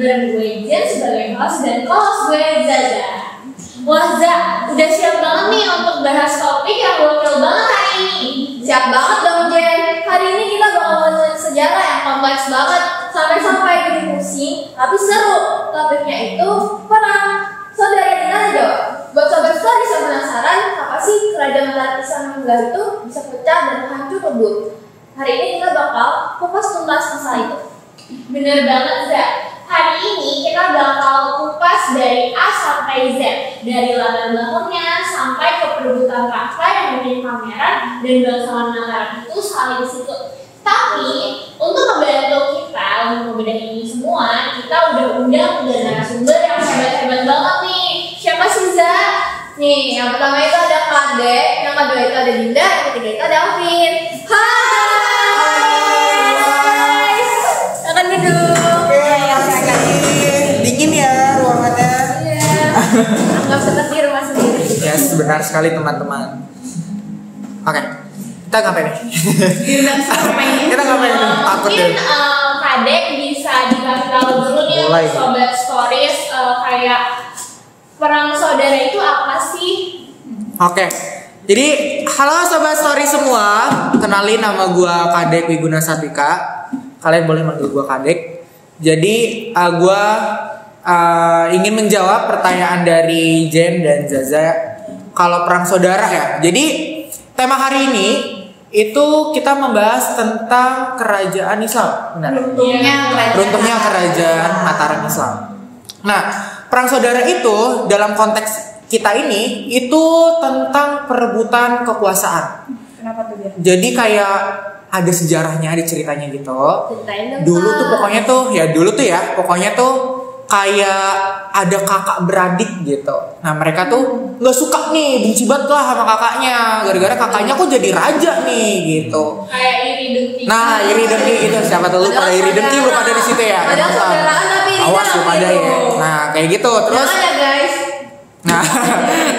Bareng gue Jen sebagai host dan co-host gue Zaza. Wah Za, udah siap banget nih untuk bahas topik yang gokil banget hari ini. Siap banget dong Jen. Hari ini kita bakal ngomongin sejarah yang kompleks banget sampai bikin pusing, tapi seru. Topiknya itu perang. Saudara gimana jawab? Buat sobat story yang penasaran, apa sih kerajaan Mataram Islam Manggar itu bisa pecah dan hancur lebur? Hari ini kita bakal kupas tuntas masalah itu. Bener banget Za. Hari ini kita bakal kupas dari A sampai Z, dari latar belakangnya sampai ke perebutan tahta yang bikin pameran dan bangsawan Mataram itu saling situ. Tapi untuk membantu kita untuk membedahi ini semua, kita udah undang narasumber yang hebat-hebat banget nih. Siapa sih Za? Nih, yang pertama itu ada Kadek, yang kedua itu ada Dinda, yang ketiga itu ada Alvin. Hai. Akan duduk. Dingin ya ruangannya. Iya. Anggap seperti rumah sendiri. Yes, benar sekali teman-teman. Oke, kita ngapain nih? Kita ngapain nih? Takut Mungkin deh. Kadek bisa dikasih tahu dulu nih Mulai. untuk sobat stories kayak perang saudara itu apa sih? Oke. Jadi, halo sobat story semua. Kenalin, nama gua Kadek Wiguna Satika. Kalian boleh manggil gua Kadek. Jadi, gua ingin menjawab pertanyaan dari Jen dan Zaza. Kalau perang saudara ya. Jadi, tema hari ini itu kita membahas tentang kerajaan Islam. Benar. Runtuhnya kerajaan Mataram Islam. Nah, perang saudara itu dalam konteks kita ini itu tentang perebutan kekuasaan. Kenapa tuh dia? Jadi kayak ada sejarahnya, ada ceritanya gitu. Ceritain dong. Dulu tuh pokoknya tuh kayak ada kakak beradik gitu. Nah mereka tuh nggak suka nih, benci banget lah sama kakaknya. Gara-gara kakaknya kok jadi raja nih gitu. Kayak iri dengki. Nah iri dengki itu siapa tuh lu pada iri dengki belum ada di situ ya? Ada saudaraan tapi iri Awas dengki lu pada itu. ya. Nah kayak gitu terus. Jangan ya guys. Nah,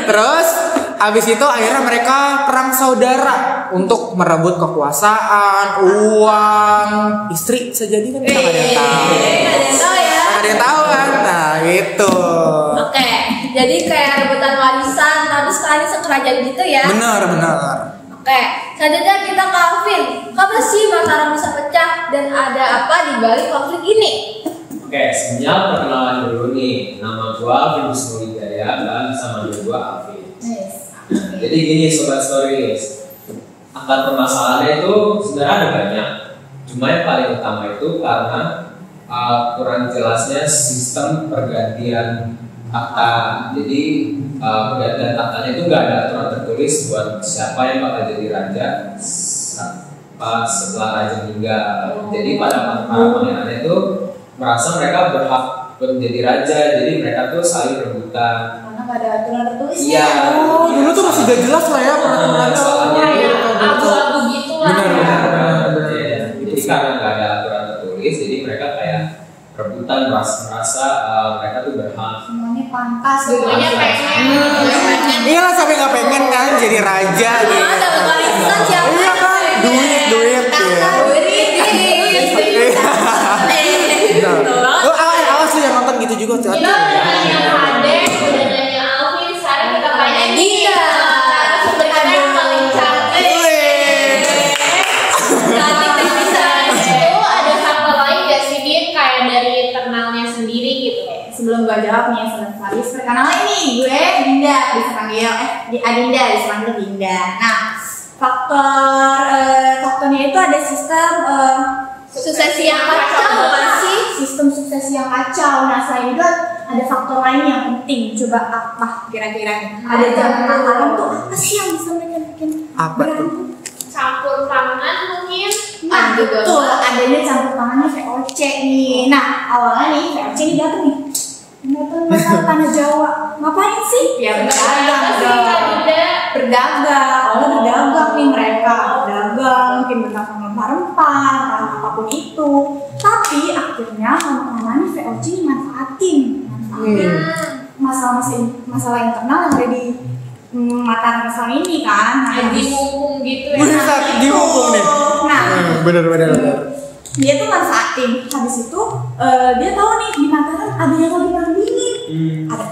terus habis itu akhirnya mereka perang saudara untuk merebut kekuasaan, uang, istri bisa jadi kan kita nggak ada yang tahu. Nggak ada yang tahu ya. Nggak ada yang tahu kan? Nah, gitu. Oke, jadi kayak rebutan warisan, tapi sekarang ini sekerajaan gitu ya. Benar. Oke, selanjutnya kita ke Alvin. Kapan sih Mataram bisa pecah dan ada apa di balik konflik ini? Oke, sebenarnya perkenalan dulu nih. Nama gua Alvin Wisnuwijaya dan sama gua Alvin. Nah, jadi gini sobat stories. Akar permasalahannya itu sebenarnya ada banyak. Cuma yang paling utama itu karena kurang jelasnya sistem pergantian takhta. Jadi pergantian tahtanya itu nggak ada aturan tertulis buat siapa yang bakal jadi raja setelah raja meninggal. Jadi pada para pangeran itu merasa mereka berhak menjadi raja, jadi mereka tuh saling rebutan. Karena nggak ada aturan tertulis. Iya. Oh, dulu tuh masih gak jelas lah ya peraturannya. soalnya Abu-abu gitu lah. Benar. Jadi karena nggak ada aturan tertulis, jadi mereka kayak rebutan merasa mereka tuh berhak. Semuanya pantas. Semuanya pengen. Iyalah sampai nggak pengen kan jadi raja gitu. Nah, dapat warisan siapa? Iya kan, duit ya. Oh, awas lu yang nonton gitu juga tuh. Kita udah nanya Kadek, udah nanya Alvin, sekarang kita tanya Dinda. Sumber kita yang paling cantik. Cantik dan bisa. Itu ada faktor lain gak sih Din, kayak dari internalnya sendiri gitu? Sebelum gue jawab nih, Sobat Faris, perkenalan nih, gue Dinda, bisa panggil Adinda, bisa panggil Dinda. Nah, faktornya itu ada sistem suksesi yang kacau, apa sih? Sistem suksesi yang kacau. Nah, selain itu ada faktor lain yang penting. Coba apa kira-kira? Ada campur tangan tuh apa sih yang bisa bikin Apa tuh? berantem? Campur tangan mungkin? Nah, betul, adanya campur tangannya VOC nih. Nah, awalnya nih VOC ini jatuh nih. Masalah tanah Jawa. Ngapain sih? Ya berdagang. Berdagang nih mereka. Berdagang, mungkin berdagang rempah-rempah, apapun itu. Tapi akhirnya lama-lama nih VOC ini manfaatin masalah internal yang ada di Mataram Islam ini kan. Nah, Dimumpung gitu ya. Bisa dihukum nih. Nah, Bener. dia tuh manfaatin. Habis itu dia tahu nih di Mataram adanya lagi perang dingin. Ada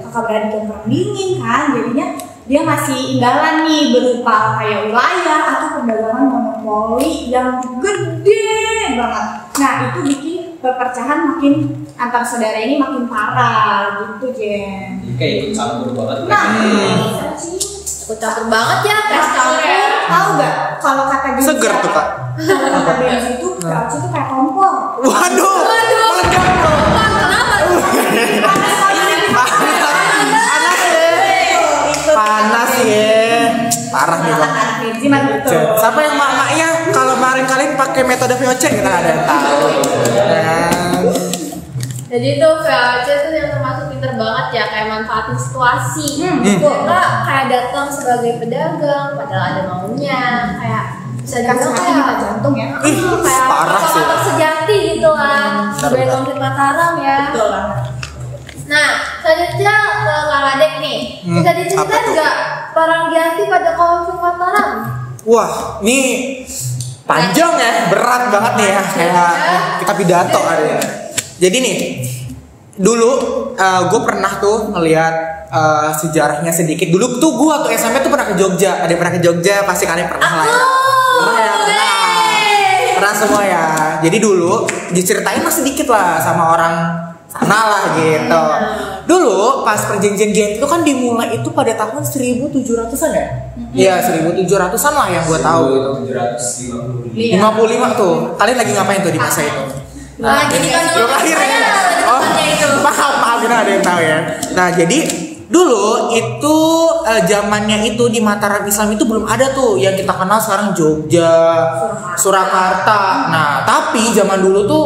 kakak beradik yang perang dingin kan, jadinya dia ngasih imbalan nih berupa kayak wilayah atau perdagangan monopoli yang gede banget. Nah itu bikin perpecahan makin antar saudara ini makin parah gitu Jen. Kayak ikut campur banget. Nah, Ikut campur banget ya, kayak campur. tahu gak kalau kata Genzi Seger tuh, Kak. Kalau kata Genzi itu PLC itu kayak kompor. Waduh, meledak dong. Kenapa? Panas ya. Parah nih bang. Anak Genzi mah betul. Siapa yang mak-maknya kalau kemarin pakai metode VOC kita ada yang tahu. Jadi itu VOC itu yang termasuk pinter banget ya, kayak manfaatin situasi. Nggak kayak datang sebagai pedagang, padahal ada maunya, kayak bisa Kasih dibilang hati kayak kita jantung ya. kayak parah sih. kotak sejati gitu lah, sebagai konflik Mataram ya. Betul banget. Nah, selanjutnya ke Kang Adek nih, bisa apa diceritain tuh? nggak perang Giyanti pada konflik Mataram? Wah, ini panjang ya, berat banget nih ya, kayak kita pidato hari ini. Jadi nih, dulu gue pernah tuh ngelihat sejarahnya sedikit. Dulu tuh gue waktu SMP tuh pernah ke Jogja. Ada yang pernah ke Jogja, pasti kalian pernah lah ya. Pernah ya, pernah semua ya. Jadi dulu diceritain mas sedikit lah sama orang sana lah gitu. Dulu pas perjanjian Giyanti itu kan dimulai itu pada tahun 1700-an ya? Iya, 1700-an lah yang gue tahu itu. 755. 55 tuh. Kalian lagi ngapain tuh di masa itu? Lagi di kandungan Belum lahir ya? saya, Oh, depannya itu. maaf kita ada yang tahu ya. Nah, jadi dulu itu zamannya itu di Mataram Islam itu belum ada tuh yang kita kenal sekarang Jogja, Surakarta. Nah, tapi zaman dulu tuh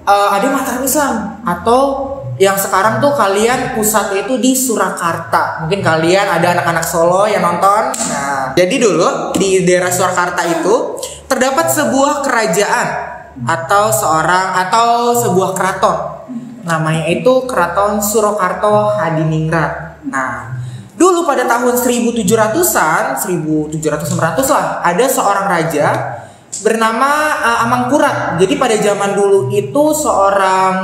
ada Mataram Islam atau yang sekarang tuh kalian pusatnya itu di Surakarta. Mungkin kalian ada anak-anak Solo yang nonton. Nah, jadi dulu di daerah Surakarta itu terdapat sebuah kerajaan atau sebuah keraton. Namanya itu Keraton Surakarta Hadiningrat. Nah, dulu pada tahun 1700-an, 1700-900 lah, ada seorang raja bernama Amangkurat. Jadi pada zaman dulu itu seorang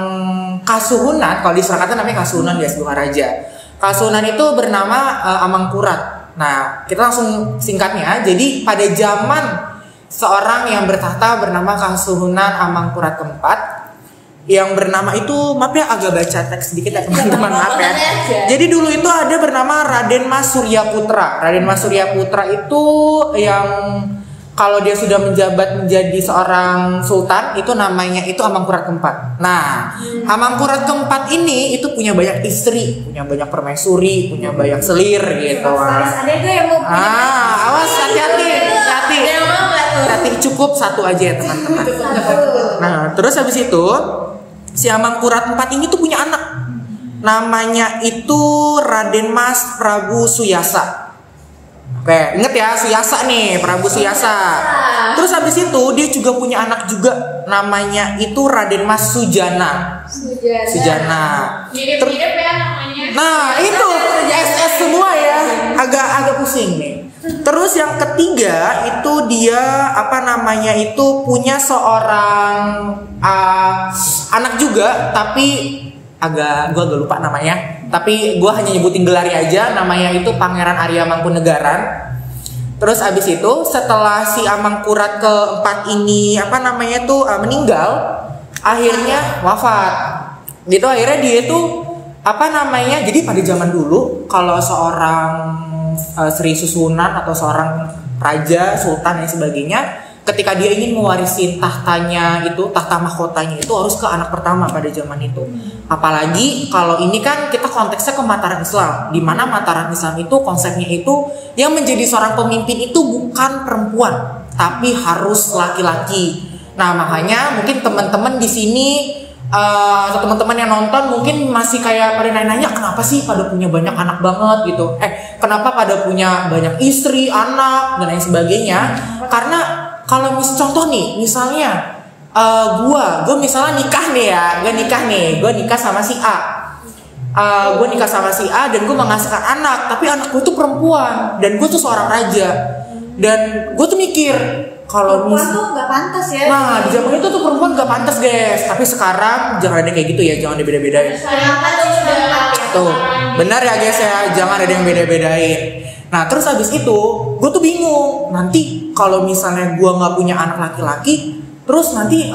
kasuhunan, kalau di Surakarta namanya kasuhunan guys, bukan raja. Kasuhunan itu bernama Amangkurat. Nah, kita langsung singkatnya. Jadi pada zaman seorang yang bertahta bernama Kasuhunan Amangkurat keempat, yang bernama itu, maaf ya agak baca teks sedikit ya teman-teman, maaf ya. Jadi dulu itu ada bernama Raden Mas Suryaputra. Raden Mas Suryaputra itu yang kalau dia sudah menjabat menjadi seorang sultan itu namanya itu Amangkurat keempat. Nah, Amangkurat keempat ini itu punya banyak istri, punya banyak permaisuri, punya banyak selir gitu. Ada gue yang mau Awas hati-hati. Hati cukup satu aja ya teman-teman. Nah, terus habis itu si Amangkurat IV ini tuh punya anak. Namanya itu Raden Mas Prabu Suyasa. Oke, inget ya Suyasa nih, Prabu Suyasa. Terus habis itu dia juga punya anak juga. Namanya itu Raden Mas Sujana. Sujana. Mirip-mirip ya namanya. Nah, itu SS semua ya. Agak pusing nih. Terus yang ketiga itu dia punya seorang anak juga, tapi gue agak lupa namanya. Tapi gue hanya nyebutin gelarnya aja. Namanya itu Pangeran Arya Mangkunegaran. Terus abis itu setelah si Amangkurat keempat ini meninggal, akhirnya wafat. Gitu akhirnya dia itu jadi pada zaman dulu kalau seorang Sri Susunan atau seorang raja, sultan dan sebagainya, ketika dia ingin mewarisi tahtanya itu, tahta mahkotanya itu harus ke anak pertama pada zaman itu. Apalagi kalau ini kan kita konteksnya ke Mataram Islam, di mana Mataram Islam itu konsepnya itu yang menjadi seorang pemimpin itu bukan perempuan, tapi harus laki-laki. Nah, makanya mungkin teman-teman di sini atau teman-teman yang nonton mungkin masih kayak pada nanya kenapa sih pada punya banyak anak banget gitu. Kenapa pada punya banyak istri, anak dan lain sebagainya? Karena kalau contoh nih, misalnya gue misalnya gue nikah sama si A. Gue nikah sama si A dan gue menghasilkan anak, tapi anak gue tuh perempuan dan gue tuh seorang raja. Dan gue tuh mikir, kalau perempuan tuh nggak pantas ya. Nah, di zaman itu tuh perempuan gak pantas, guys. Tapi sekarang jangan ada kayak gitu ya, jangan dibeda-bedain. Sekarang kan udah Tuh, benar ya guys ya, jangan ada yang beda-bedain. Nah, terus habis itu, gue tuh bingung. Nanti kalau misalnya gue nggak punya anak laki-laki, terus nanti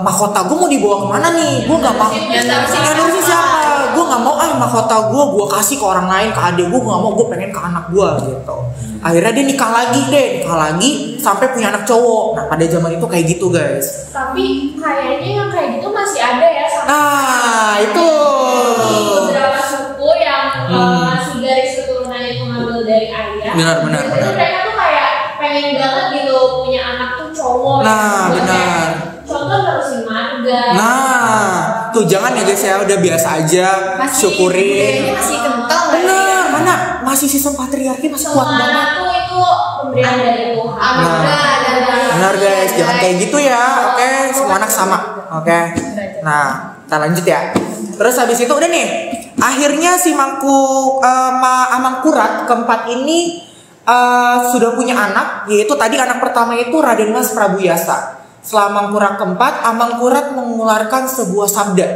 mahkota gue mau dibawa kemana nih? Gue nggak mau. Yang ngurusin siapa? Gue nggak mau mahkota gue kasih ke orang lain, ke adik gue nggak mau. Gue pengen ke anak gue gitu. Akhirnya dia nikah lagi sampai punya anak cowok. Nah, pada zaman itu kayak gitu guys. Tapi kayaknya yang kayak gitu masih ada ya sama Nah, itu. beberapa suku yang si garis keturunannya itu ngambil dari ayah. Benar. Itu mereka tuh kayak pengen banget gitu punya anak tuh cowok. Nah, benar. Contoh terusin marga. Nah, tuh jangan ya guys ya, udah biasa aja, syukurin. Budayanya masih kental nggak sih? Benar, mana masih sistem patriarki masih kuat Semua banget. anak tuh itu pemberian dari Tuhan. Benar guys, jangan kayak gitu ya, oke? Semua anak sama, oke? Nah, kita lanjut ya. Terus habis itu udah nih, akhirnya si Amangkurat keempat ini sudah punya anak, yaitu tadi anak pertama itu Raden Mas Prabu Yasa. Setelah Amangkurat keempat, Amangkurat mengeluarkan sebuah sabda.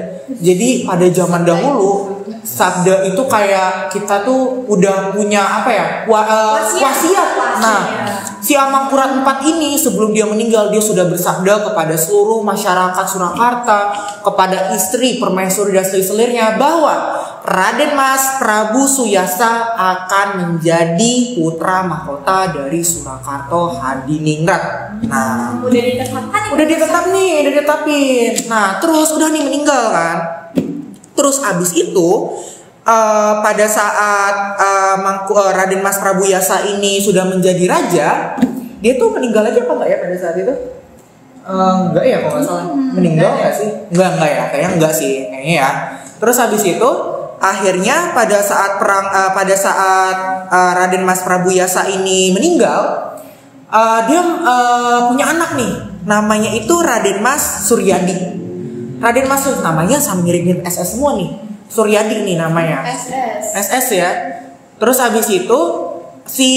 Jadi pada zaman dahulu, sabda itu kayak kita tuh udah punya apa ya? Wasiat. Nah, si Amangkurat IV ini sebelum dia meninggal, dia sudah bersabda kepada seluruh masyarakat Surakarta, kepada istri permaisuri dan selir-selirnya bahwa Raden Mas Prabu Suyasa akan menjadi putra mahkota dari Surakarta Hadiningrat. Nah, udah ditetapin. Nah, terus udah nih meninggal kan. Terus abis itu pada saat Raden Mas Prabu Yasa ini sudah menjadi raja, dia tuh meninggal aja apa enggak ya pada saat itu? Enggak ya kalau nggak salah. Meninggal nggak sih? Enggak ya, kayaknya enggak sih, kayaknya ya. Terus habis itu akhirnya pada saat Raden Mas Prabu Yasa ini meninggal, dia punya anak nih, namanya itu Raden Mas Suryadi. Raden Mas namanya sama mirip-mirip SS semua nih. Suryadi nih namanya. SS ya. Terus habis itu si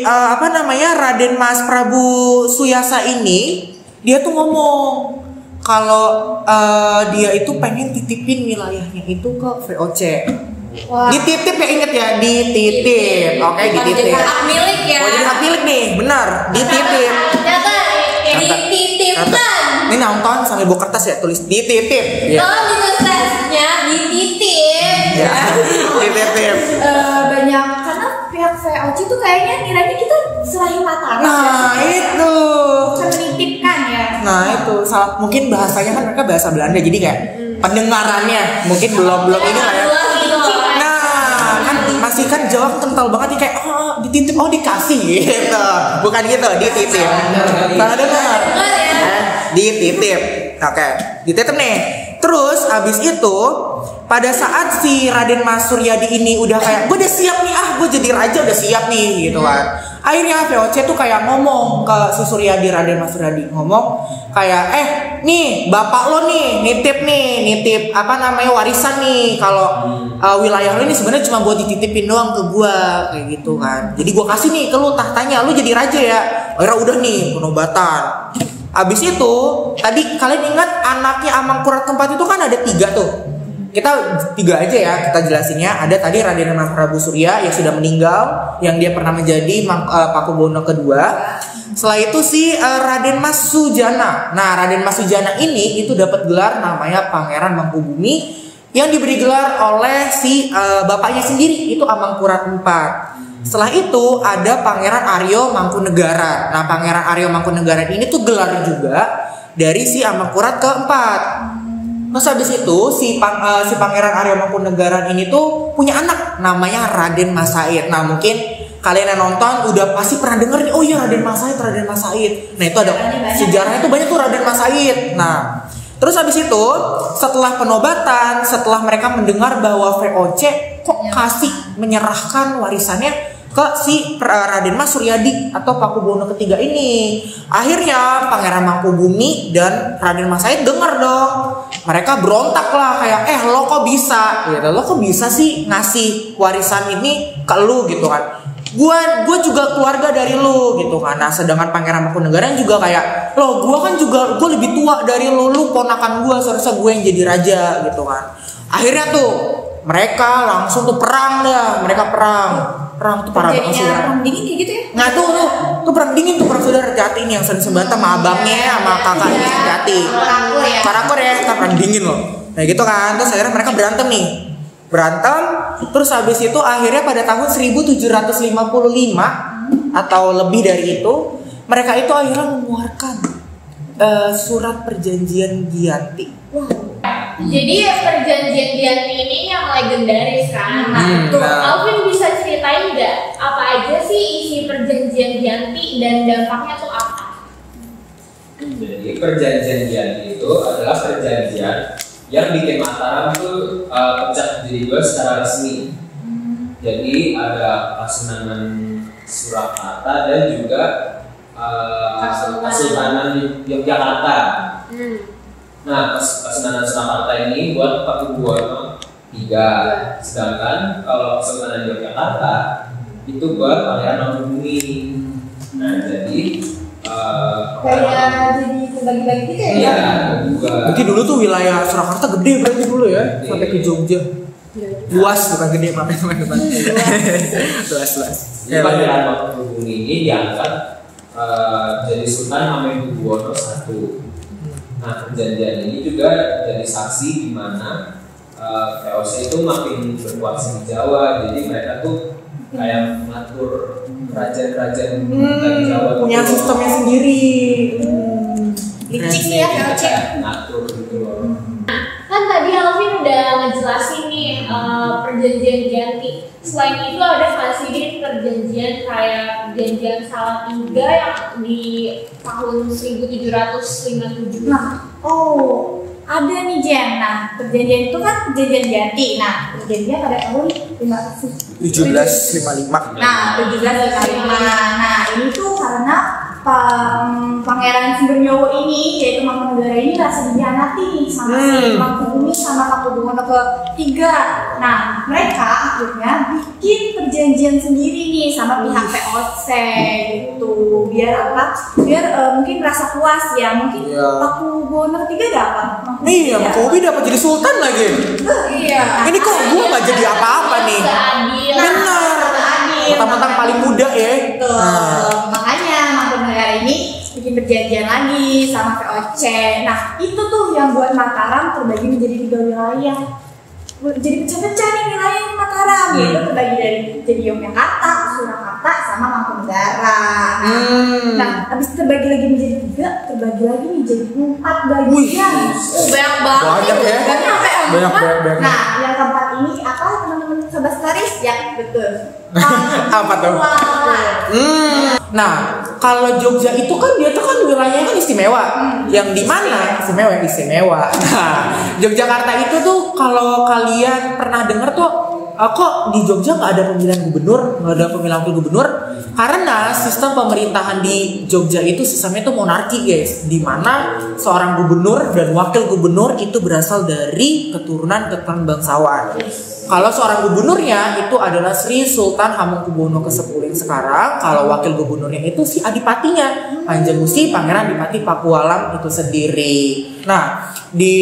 Raden Mas Prabu Suyasa ini dia tuh ngomong kalau dia itu pengen titipin wilayahnya itu ke VOC. Wah. Dititip ya, inget ya, dititip. Oke, dititip. Hak milik ya. Oh, jadi hak milik nih, benar, dititip. Dititipkan. Ini nonton sambil bawa kertas ya, tulis dititip. Ya. Kalau di kertasnya dititip. Ya, dititip. Banyak karena pihak VOC tuh kayaknya kiranya kita selain Mataram. Nah, itu. Bisa menitipkan ya. Nah, itu salah, mungkin bahasanya kan mereka bahasa Belanda, jadi kayak pendengarannya mungkin belum ini lah ya. Nah, kan masih kan Jawa kental banget nih kayak dititip, dikasih gitu. Bukan gitu, dititip. Salah dengar. Dititip. Oke, dititip nih. Terus abis itu pada saat si Raden Mas Suryadi ini udah kayak gue udah siap nih, gue jadi raja udah siap nih gitu kan. Akhirnya VOC tuh kayak ngomong ke si Suryadi, Raden Mas Suryadi ngomong kayak nih bapak lo nih nitip warisan nih kalau wilayah lo ini sebenarnya cuma buat dititipin doang ke gua kayak gitu kan. Jadi gua kasih nih ke lu tahtanya, lu jadi raja ya. Akhirnya udah nih penobatan. Abis itu tadi kalian ingat anaknya Amangkurat keempat itu kan ada 3 tuh. Kita 3 aja ya kita jelasinnya. Ada tadi Raden Mas Prabu Surya yang sudah meninggal, yang dia pernah menjadi Pakubono kedua. Setelah itu si Raden Mas Sujana. Nah, Raden Mas Sujana ini itu dapat gelar namanya Pangeran Mangkubumi yang diberi gelar oleh si bapaknya sendiri, itu Amangkurat IV. Setelah itu ada Pangeran Aryo Mangkunagaran. Nah, Pangeran Aryo Mangkunagaran ini tuh gelar juga dari si Amangkurat keempat. Terus habis itu si Pangeran Aryo Mangkunagaran ini tuh punya anak namanya Raden Mas Said. Nah, mungkin kalian yang nonton udah pasti pernah denger nih, oh iya Raden Mas Said. Nah, itu ada sejarahnya tuh banyak tuh Raden Mas Said. Nah, terus habis itu setelah penobatan, setelah mereka mendengar bahwa VOC kok kasih menyerahkan warisannya ke si Raden Mas Suryadi atau Pakubono ketiga ini, akhirnya Pangeran Mangkubumi dan Raden Mas Said dengar dong. Mereka berontak lah kayak lo kok bisa gitu, lo kok bisa sih ngasih warisan ini ke lu gitu kan. Gua juga keluarga dari lu gitu kan. Nah, sedangkan Pangeran Mangkunegaran juga kayak, "Loh, gua kan juga lebih tua dari lu ponakan gua, seharusnya gue yang jadi raja," gitu kan. Akhirnya tuh mereka langsung tuh perang dah. Mereka perang tuh parah banget saudara. Perang dingin kayak gitu ya? Nah tuh perang dingin tuh perang saudara Jati ini yang sering sebentar sama abangnya sama kakaknya Jati. Parakur ya, kita perang dingin loh. Nah gitu kan, terus akhirnya mereka berantem nih. Terus habis itu akhirnya pada tahun 1755 atau lebih dari itu, mereka itu akhirnya mengeluarkan surat perjanjian Giyanti. Jadi perjanjian Giyanti ini yang legendaris kan. Alvin bisa ceritain nggak apa aja sih isi perjanjian Giyanti dan dampaknya tuh apa? Jadi perjanjian Giyanti itu adalah perjanjian yang bikin Mataram tuh pecah jadi dua secara resmi. Jadi ada Kasunanan Surakarta dan juga Kesultanan Yogyakarta. Nah, Kasunanan Surakarta ini buat Pakubuwono III, sedangkan kalau Kesultanan Yogyakarta itu buat Pangeran Mangkubumi. Nah, jadi Kayak jadi terbagi-bagi gitu ya? iya, Berarti dulu tuh wilayah Surakarta gede berarti dulu ya, sampai ke Jogja. Luas bukan gede makanya teman-teman. Luas. Jadi Pangeran Mangkubumi ini diangkat jadi Sultan Hamengkubuwono I. Nah, perjanjian ini juga jadi saksi di mana VOC itu makin berkuasa di Jawa. Jadi mereka tuh kayak mengatur kerajaan-kerajaan di Jawa. Punya sistemnya sendiri. Licik nih ya VOC. Ngatur gitu loh. Kan tadi Alvin udah ngejelasin nih perjanjian Giyanti. Selain itu ada nggak sih perjanjian kayak perjanjian Salatiga yang di tahun 1757? Nah, ada nih Jen. Nah, perjanjian itu kan perjanjian Giyanti. Nah, perjanjiannya pada tahun 1755. Nah, 1755. Nah, ini tuh karena Pangeran Sumberjowo ini, yaitu Mangkunegaran ini merasa dikhianati nih sama si Mangkubumi sama Pakubuwono III. Nah, mereka akhirnya bikin perjanjian sendiri nih sama pihak VOC gitu. Biar apa? Biar mungkin merasa puas ya. Mungkin Pakubuwono III dapat. Iya, Mangkubumi dapat jadi sultan lagi. Iya. Ini kok gua nggak jadi apa-apa nih? Adil. Benar. Mentang-mentang paling muda ya. Makanya Mangkunegaran ini bikin perjanjian lagi sama VOC. Nah, itu tuh yang buat Mataram terbagi menjadi 3 wilayah. Jadi pecah-pecah nih wilayah Mataram, yaitu terbagi dari jadi Yogyakarta, Surakarta, sama Mangkunegaran. Nah, habis terbagi lagi menjadi 3, terbagi lagi menjadi 4 bagian. Banyak banget. Banyak ya. Banyak. Nah, yang keempat ini apa teman-teman sobat Staris? Ya, betul. Apa tuh? Nah, kalau Jogja itu kan dia tuh kan wilayahnya kan istimewa. Yang di mana? Istimewa. Nah, Yogyakarta itu tuh kalau kalian pernah dengar tuh kok di Jogja nggak ada pemilihan gubernur, nggak ada pemilihan wakil gubernur? Karena sistem pemerintahan di Jogja itu sistemnya itu monarki guys, di mana seorang gubernur dan wakil gubernur itu berasal dari keturunan bangsawan. Kalau seorang gubernurnya itu adalah Sri Sultan Hamengkubuwono ke-10 yang sekarang. Kalau wakil gubernurnya itu si adipatinya, Kanjeng Gusti Pangeran Adipati Pakualam itu sendiri. Nah,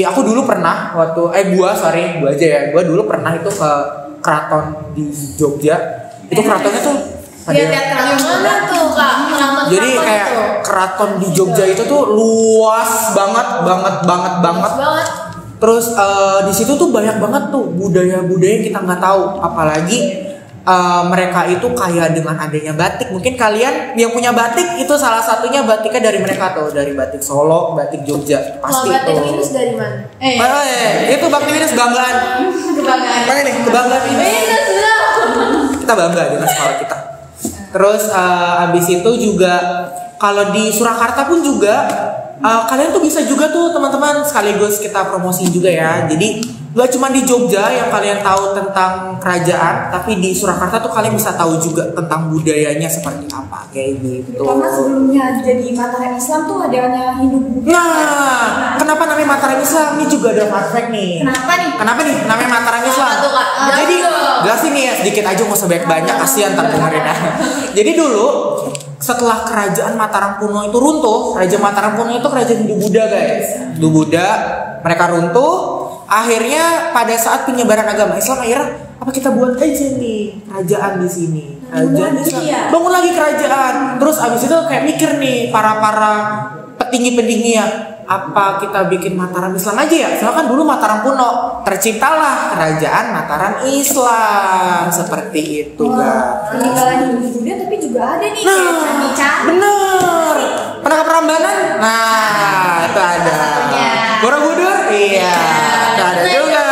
aku dulu pernah gua dulu pernah itu ke keraton di Jogja. Itu keratonnya tuh Mana tuh Kak? jadi kayak keraton di Jogja itu tuh luas banget. Terus di situ tuh banyak banget tuh budaya-budaya yang kita nggak tahu, apalagi mereka itu kaya dengan adanya batik. Mungkin kalian yang punya batik itu salah satunya batiknya dari mereka tuh, dari batik Solo, batik Jogja pasti Batik itu. Minus dari mana? Itu batik minus kebanggaan. Makanya nih kebanggaan ini. Kita bangga dengan sekolah kita. Terus abis itu juga kalau di Surakarta pun juga kalian tuh bisa juga tuh teman-teman, sekaligus kita promosiin juga ya. Jadi gak cuma di Jogja yang kalian tahu tentang kerajaan, tapi di Surakarta tuh kalian bisa tahu juga tentang budayanya seperti apa kayak gitu. Karena sebelumnya jadi Mataram Islam tuh adanya Hindu. Nah, kenapa namanya Mataram Islam? Ini juga ada fun fact nih. Kenapa nih? Kenapa nih namanya Mataram Islam? Apa tuh, Kak? Jadi Jelasin nih ya, sedikit aja, nggak usah banyak-banyak, kasihan ntar dengerin ya. Jadi dulu setelah kerajaan Mataram kuno itu runtuh, Raja Mataram kuno itu kerajaan Hindu Buddha guys. Hindu Buddha mereka runtuh. Akhirnya pada saat penyebaran agama Islam, akhirnya apa kita buat aja nih kerajaan di sini. Kerajaan Islam. Bangun lagi kerajaan. Terus abis itu kayak mikir nih para petinggi-petingginya, apa kita bikin Mataram Islam aja ya? Soalnya kan dulu Mataram kuno, terciptalah kerajaan Mataram Islam seperti itu guys. Peninggalan Hindu Buddha tapi juga ada nih Nah, kayak candi-candi. bener. Pernah ke Prambanan? Nah, itu ada. Borobudur? Iya, itu ada juga.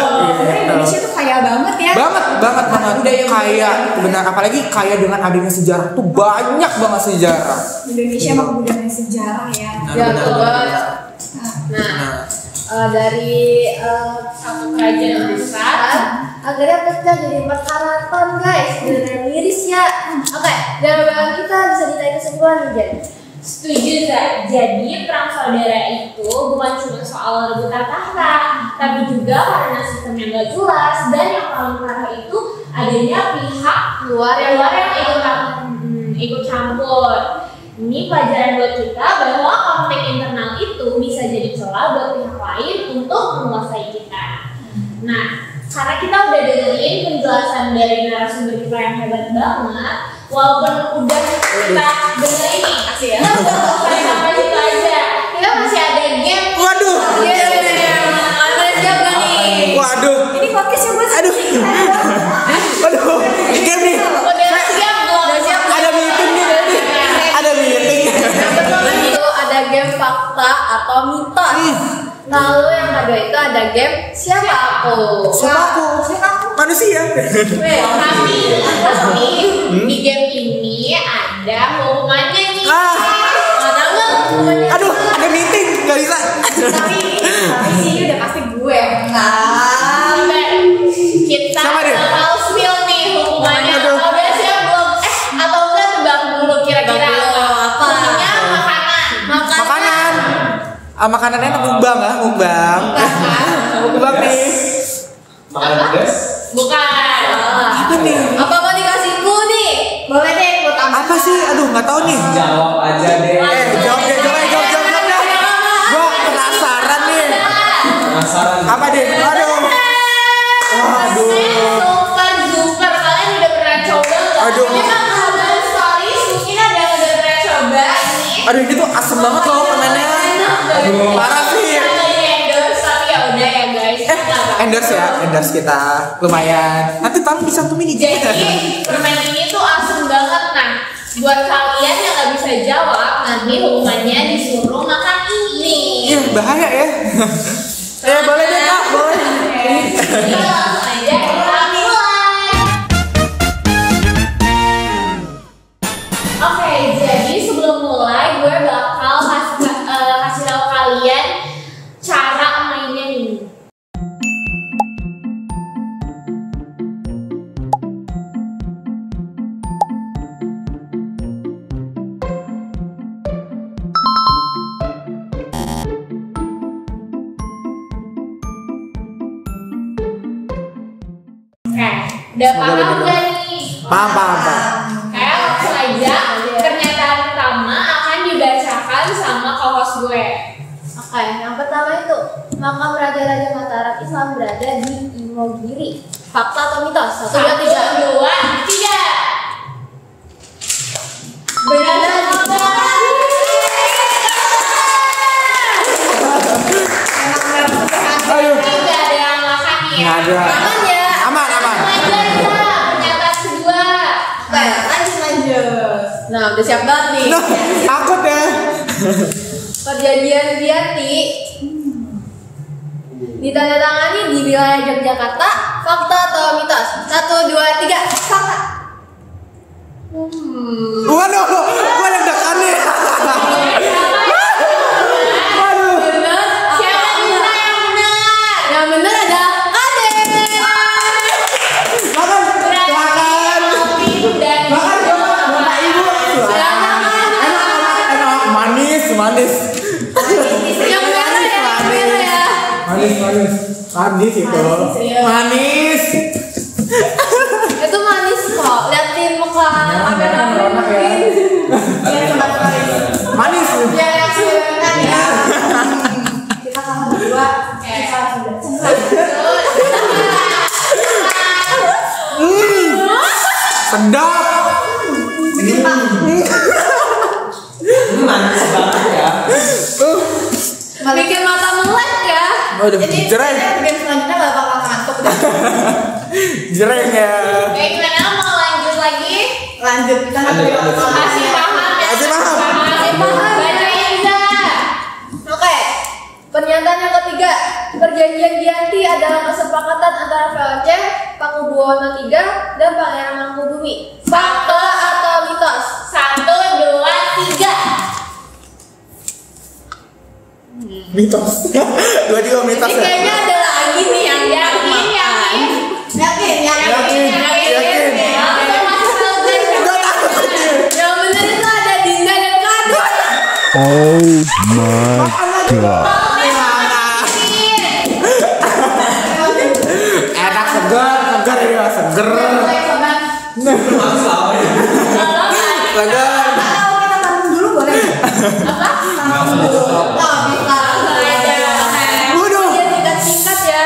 Sebenarnya Indonesia tuh kaya banget ya. Banget. Kaya, benar. Apalagi kaya dengan adanya sejarah tuh, banyak banget sejarah. Indonesia emang budaya sejarah ya. Ya betul banget. Nah, dari satu kerajaan besar akhirnya pecah jadi 4 karaton guys. Beneran miris ya. Oke, dari belakang kita bisa ditarik kesimpulan nih Jen. Setuju nggak? Jadi perang saudara itu bukan cuma soal rebutan tahta, tapi juga karena sistem yang gak jelas, dan yang paling parah itu adanya pihak luar yang ikut campur. Ini pelajaran buat kita bahwa konflik internal itu bisa jadi celah buat pihak lain untuk menguasai kita. Nah, karena kita udah dengerin penjelasan dari narasumber kita yang hebat banget, walaupun udah kita dengerin nih, kasih ya. Sampai situ aja. Kita masih ada game. Waduh. Ada siap gak nih? Waduh. Ini podcastnya buat Waduh. Game nih. Udah siap belum? Udah siap. Ada meeting nih. Ada meeting. Itu ada game fakta atau mitos. Lalu yang kedua itu ada game siapa aku. Siapa aku? Manusia. Tapi di game ini ada hukumannya nih. Ada nggak hukumannya? Aduh, ada meeting, nggak bisa. tapi sih ini udah pasti gue yang menang. Kita Sama deh. bakal spill nih hukumannya. Aduh. Udah siap belum? Atau enggak tebak dulu kira-kira Apa? Hukumnya makanan. Makanan. Makanannya mukbang ya, mukbang. Mukbang nih. Makanan pedas? Bukan. Apa nih? Apa mau dikasih clue nih? Boleh deh gue tambah. Apa sih? Aduh, nggak tahu nih. Jawab aja deh. Jawab deh. Gua penasaran nih. Penasaran. Apa deh? Aduh. Waduh. Super. Kalian udah pernah coba nggak? Aduh. Memang Urban Stories mungkin ada yang udah pernah coba nih. Aduh, ini tuh asem banget loh permennya. Aduh. Parah sih. Endorse, tapi ya udah ya guys. Endorse kita lumayan. Nanti tamu disantumin nih. Jadi permen ini tuh asem banget. Nah, buat kalian yang nggak bisa jawab, nanti hukumannya disuruh makan ini. Iya, bahaya ya. Boleh deh Kak, boleh. Kita langsung aja kita mulai. Oke, jadi sebelum mulai gue bakal kasih tahu kalian cara mainnya nih. Oke, udah paham gak nih? Paham. Kayak langsung aja, pernyataan pertama akan dibacakan sama co-host gue. Oke, yang pertama itu makam Raja-Raja Mataram Islam berada di Imogiri. Fakta atau mitos? 1, 2, 3. 1, 2, 3. Benar semua. Ayo. Ini nggak ada yang makan ya? Nggak ada. Aman ya? Aman. Lanjut ya, pernyataan kedua. Oke, lanjut. Nah, udah siap banget nih. Nah, takut ya. Perjanjian Biati ditandatangani di wilayah Yogyakarta. Fakta atau mitos? 1, 2, 3. Fakta. Waduh, gua deg-degan nih. Waduh. Benar. Siapa juga yang benar? Yang benar ada Ade. Makan. Alvin dan Bapak Ibu. Enak. Manis. Yang merah ya, yang merah ya. Manis itu. Manis. enak ya. Ya coba sekali. Manis. Ya, silakan ya. Kita kalau berdua kita sudah Sedap. Manis banget ya. Bikin mata melek ya. Waduh, Jadi jereng. game selanjutnya gak bakal ngantuk dah. Jereng ya. Oke, gimana mau lanjut lagi? Lanjut kita nanti Lanjut. Masih paham ya? Masih paham. Masih paham. Bacain Za. Oke. Pernyataan yang ketiga, perjanjian Giyanti adalah kesepakatan antara VOC, Pakubuwono III, dan Pangeran Mangkubumi. Fakta atau mitos? 1, 2, 3. Mitos. Dua juga mitos Ini ya. kayaknya ada lagi nih yang Yakin. Yakin. Yakin. Enggak takut. Yang bener itu ada Dinda dan Kado. Oh my god. Enak segar ini mas seger. Manis lama ya. Segar. Kalau kita taruh dulu boleh? Apa? Taruh dulu. Oh, bisa. Waduh. Dia singkat-singkat ya.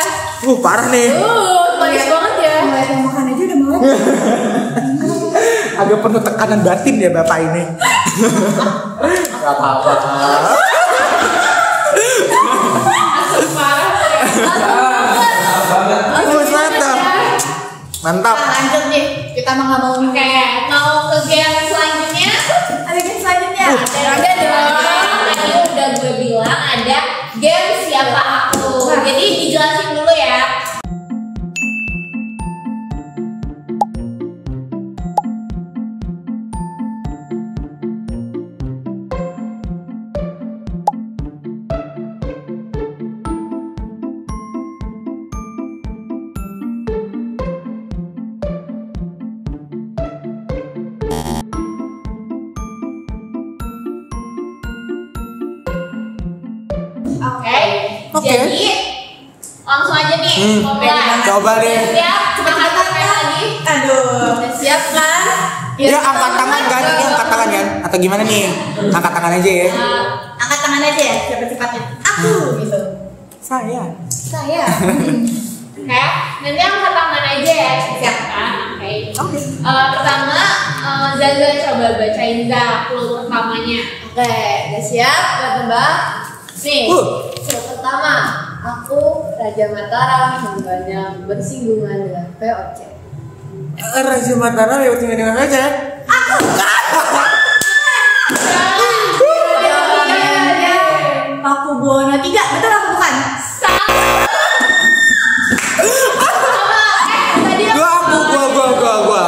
Parah nih. Manis banget ya. Mulai yang makan aja udah mau. Agak penuh tekanan batin ya bapak ini. Gak apa-apa. Mantap. Nah, lanjut nih. Kita mah nggak mau Oke, mau ke game selanjutnya? ada game selanjutnya. Ada dong. Tadi udah gue bilang ada game siapa aku. Jadi dijelasin dulu ya. Oke. Jadi langsung aja nih. Mulai. Coba deh. Siap? Angkat tangan lagi. Aduh. Udah siap kan? Ya angkat tangan kan? Ini angkat tangan kan? Atau gimana nih? Angkat tangan aja ya. Angkat tangan aja ya, cepat-cepatnya. Aku gitu. Saya. Saya. Oke, nanti angkat tangan aja ya. Siap kan? Oke. Pertama, Zaza coba bacain Za clue pertamanya. Oke, udah siap buat tebak? Nih, Uh. clue pertama. Aku Raja Mataram yang banyak bersinggungan dengan VOC. Raja Mataram ya dengan aja. Pakubuwono III, betul apa bukan? Gua.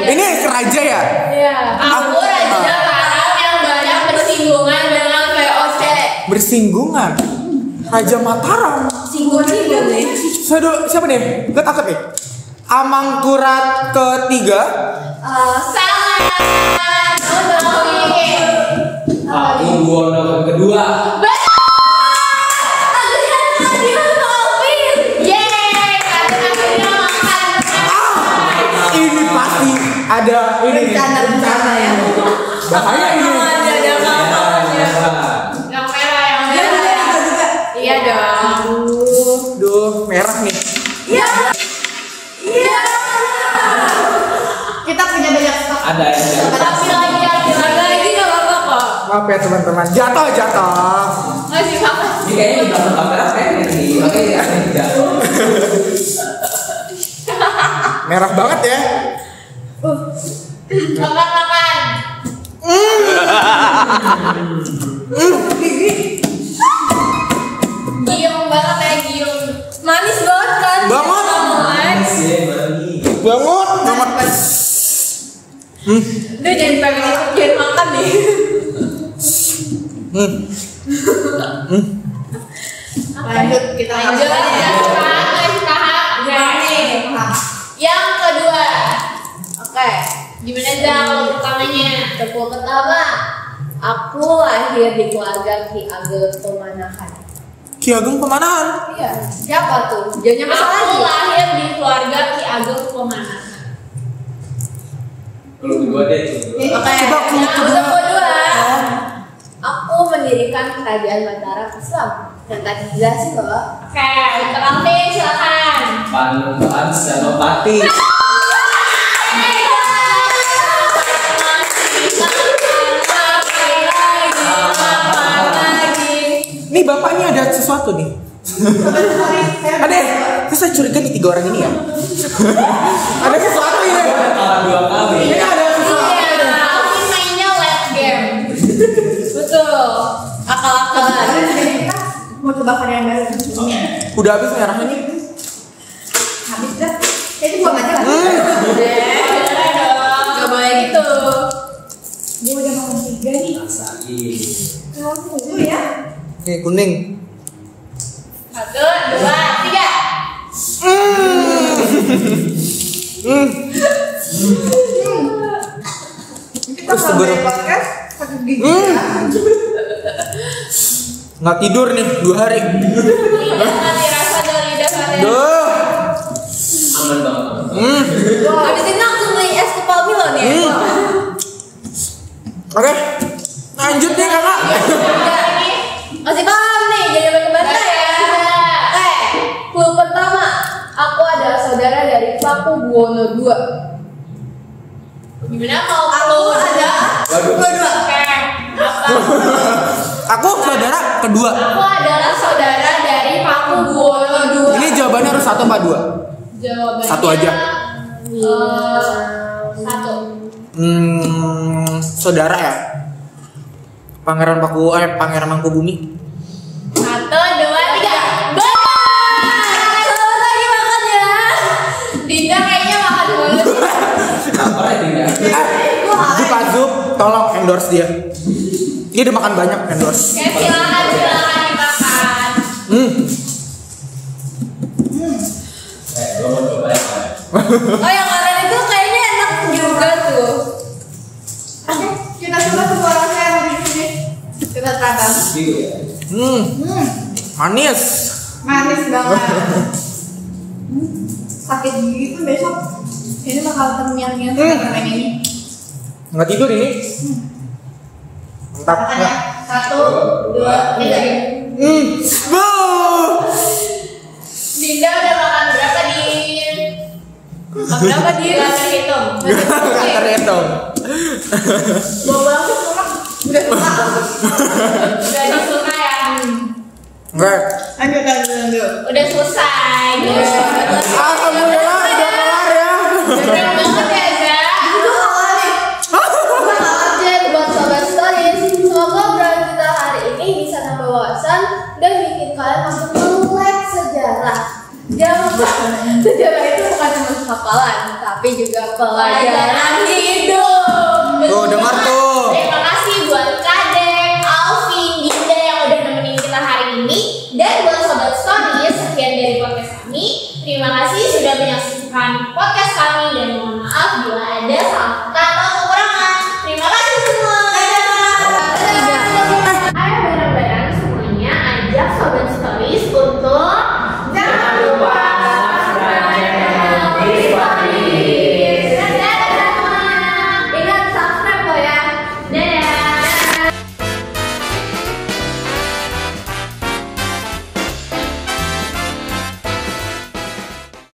Ini raja ya? Iya. Aku Raja Mataram yang banyak bersinggungan dengan VOC. Bersinggungan. Raja Mataram. Singgungan nih. Siapa nih? Gue takut nih. Amangkurat ketiga. Salah. Pakubuwono kedua. Ini pasti ada ini. Rencana ya. Bahaya ini. Yang merah, yang Dia merah. juga. Iya dong. Duh, merah nih. Iya. Iya. Kita punya banyak stok. Ada yang Tapi lagi Lagi nggak apa-apa kok. Maaf ya teman-teman. Jatuh. masih makan. ini kayaknya di belakang kamera kayaknya nih. Makanya ada yang jatuh. Merah banget ya. Makan. Giung banget ya giung. Manis banget kan? Banget. Manis ya, manis. Banget. Udah jangan pengen ikut jangan makan nih. Lanjut kita Lanjut. Masih paham? Yang kedua. Oke. Gimana Zal pertamanya? Tepuk pertama. Aku lahir di keluarga Ki Ageng Pemanahan. Ki Ageng Pemanahan. Iya. Siapa tuh? Jangan nyampe Aku lagi. lahir di keluarga Ki Ageng Pemanahan. Kalau kedua deh. Oke, Coba clue untuk kedua. kedua, aku mendirikan kerajaan Mataram Islam. Dan tadi jelasin loh. Oke, untuk Alvin silakan. Panembahan Senopati. Nih bapak ini ada sesuatu nih. Ada, saya curiga nih 3 orang ini ya. Ada sesuatu ya. Kalah 2 kali. Ini ada sesuatu. Iya, Alvin mainnya late game. Betul. Akal-akalan. Mau coba varian baru. Udah habis merahnya nih. Habis dah. Itu buang aja lah. Gak boleh gitu. Dia udah makan 3 nih. Rasain. Kalau dulu ya. Nih kuning. 1, 2, 3. Kita Terus sebelum- podcast sakit gigi. Nggak tidur nih 2 hari. Lidah mati, rasa dari lidah mati. Duh. Aman banget. Habis ini langsung beli es kepal Milo nih. Oke. Lanjut nih kakak. Masih paham nih, jadi bantah ya. Clue pertama, aku adalah saudara dari Paku Buwono II. Gimana kalau Aku ada dua. Oke. Apa? Aku saudara kedua. Aku adalah saudara dari Paku Buwono II. Ini jawabannya harus 1 apa 2? Jawabannya 1 aja. 1. Saudara ya. Pangeran Mangkubumi. 1, 2, 3. Benar. Selamat pagi makan ya. Dinda kayaknya makan mulu. Apa ya tidak? Zup, tolong endorse dia. Dia udah makan banyak endorse. Oke, silakan dimakan. Gua mau coba ya. Oh yang kemarin itu kayaknya enak juga tuh. Oke, kita coba semua rasa yang ada di sini. Kita tabang. Gitu ya. Manis. Manis banget. Sakit gigi pun besok ini bakal terngiang-ngiang sama ini. Nggak tidur ini. Mantap. Makanya 1, 2, 3. Dinda udah makan berapa, Din? Berapa, Din? Gak terhitung. Nggak terhitung. Bawa langsung pulang. Udah pulang. Udah disuka ya? Enggak. Lanjut. Udah selesai. Guys. Alhamdulillah udah kelar ya. Keren banget ya, Za. Aja buat sobat stories. Semoga obrolan kita hari ini bisa nambah wawasan dan bikin kalian masuk melek sejarah. Jangan lupa, sejarah itu bukan cuma hafalan, tapi juga pelajaran hidup. Tuh dengar tuh. Terima kasih buat Kadek, Alvin, Dinda yang udah nemenin kita hari ini. Dan buat sobat stories, sekian dari podcast kami. Terima kasih sudah menyaksikan podcast kami dan mohon maaf bila ada salah kata